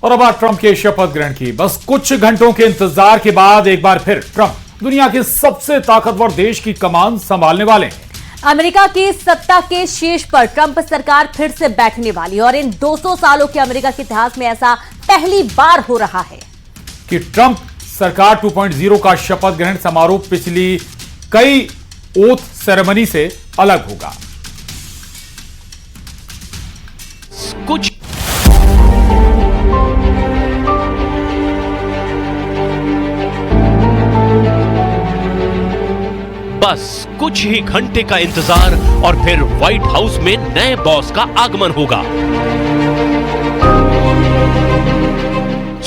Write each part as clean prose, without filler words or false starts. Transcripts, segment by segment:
और अब ट्रंप के शपथ ग्रहण की बस कुछ घंटों के इंतजार के बाद एक बार फिर ट्रंप दुनिया के सबसे ताकतवर देश की कमान संभालने वाले हैं। अमेरिका की सत्ता के शीर्ष पर ट्रंप सरकार फिर से बैठने वाली है और इन 200 सालों के अमेरिका के इतिहास में ऐसा पहली बार हो रहा है कि ट्रंप सरकार 2.0 का शपथ ग्रहण समारोह पिछली कई ओथ सेरेमनी से अलग होगा। कुछ बस कुछ ही घंटे का इंतजार और फिर व्हाइट हाउस में नए बॉस का आगमन होगा।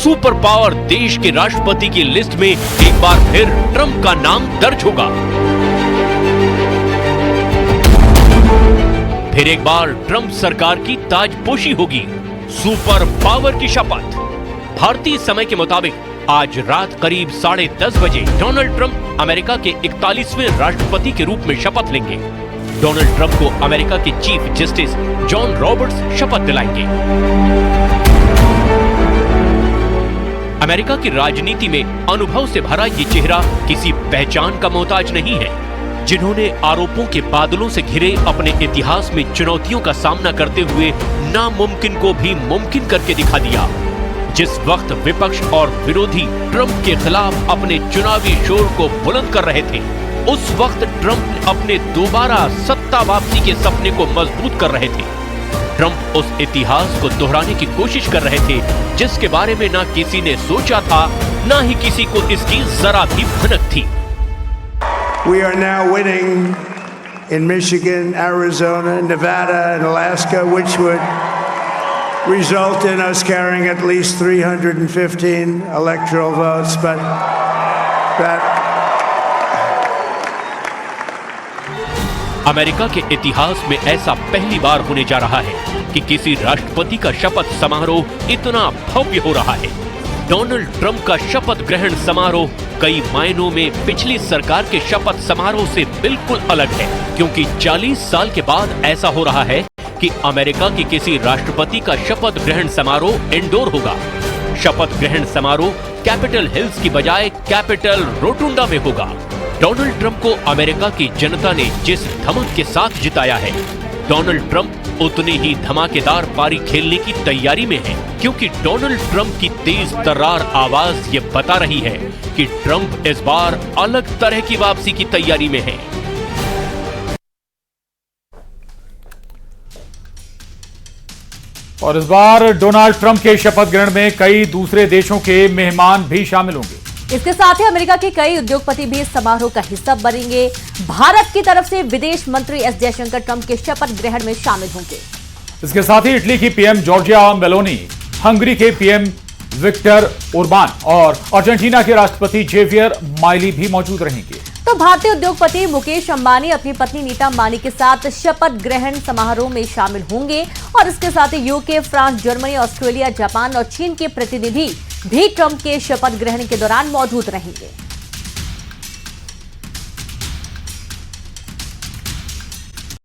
सुपर पावर देश के राष्ट्रपति की लिस्ट में एक बार फिर ट्रंप का नाम दर्ज होगा। फिर एक बार ट्रंप सरकार की ताजपोशी होगी। सुपर पावर की शपथ। भारतीय समय के मुताबिक आज रात करीब 10:30 बजे डोनाल्ड ट्रंप अमेरिका के 41वें राष्ट्रपति के रूप में शपथ लेंगे। डोनाल्ड ट्रंप को अमेरिका के चीफ जस्टिस जॉन रॉबर्ट्स शपथ दिलाएंगे। अमेरिका की राजनीति में अनुभव से भरा ये चेहरा किसी पहचान का मोहताज नहीं है, जिन्होंने आरोपों के बादलों से घिरे अपने इतिहास में चुनौतियों का सामना करते हुए नामुमकिन को भी मुमकिन करके दिखा दिया। जिस वक्त विपक्ष और विरोधी ट्रंप के खिलाफ अपने चुनावी शोर को बुलंद कर रहे थे, उस वक्त ट्रंप अपने दोबारा सत्ता वापसी के सपने को मजबूत कर रहे थे। ट्रंप उस इतिहास को दोहराने की कोशिश कर रहे थे जिसके बारे में ना किसी ने सोचा था, ना ही किसी को इसकी जरा भी भनक थी। We are now winning in Michigan, Arizona, Nevada, and Alaska, which would result in us carrying at least 315 electoral votes, but that America के इतिहास में ऐसा पहली बार होने जा रहा है कि किसी राष्ट्रपति का शपथ समारोह इतना भव्य हो रहा है। डोनाल्ड ट्रंप का शपथ ग्रहण समारोह कई मायनों में पिछली सरकार के शपथ समारोह से बिल्कुल अलग है, क्योंकि 40 साल के बाद ऐसा हो रहा है कि अमेरिका के किसी राष्ट्रपति का शपथ ग्रहण समारोह इंडोर होगा। शपथ ग्रहण समारोह कैपिटल हिल्स की बजाय कैपिटल रोटुंडा में होगा। डोनाल्ड ट्रंप को अमेरिका की जनता ने जिस धमक के साथ जिताया है, डोनाल्ड ट्रंप उतनी ही धमाकेदार पारी खेलने की तैयारी में है, क्योंकि डोनाल्ड ट्रंप की तेज तर्रार आवाज ये बता रही है कि ट्रंप इस बार अलग तरह की वापसी की तैयारी में है। और इस बार डोनाल्ड ट्रंप के शपथ ग्रहण में कई दूसरे देशों के मेहमान भी शामिल होंगे। इसके साथ ही अमेरिका के कई उद्योगपति भी इस समारोह का हिस्सा बनेंगे। भारत की तरफ से विदेश मंत्री एस जयशंकर ट्रंप के शपथ ग्रहण में शामिल होंगे। इसके साथ ही इटली की पीएम जॉर्जिया मेलोनी, हंगरी के पीएम विक्टर ओरबान और अर्जेंटीना के राष्ट्रपति जेवियर माइली भी मौजूद रहेंगे। तो भारतीय उद्योगपति मुकेश अंबानी अपनी पत्नी नीता अंबानी के साथ शपथ ग्रहण समारोह में शामिल होंगे और इसके साथ ही UK, France, Germany, Australia, Japan और चीन के प्रतिनिधि भी ट्रंप के शपथ ग्रहण के दौरान मौजूद रहेंगे।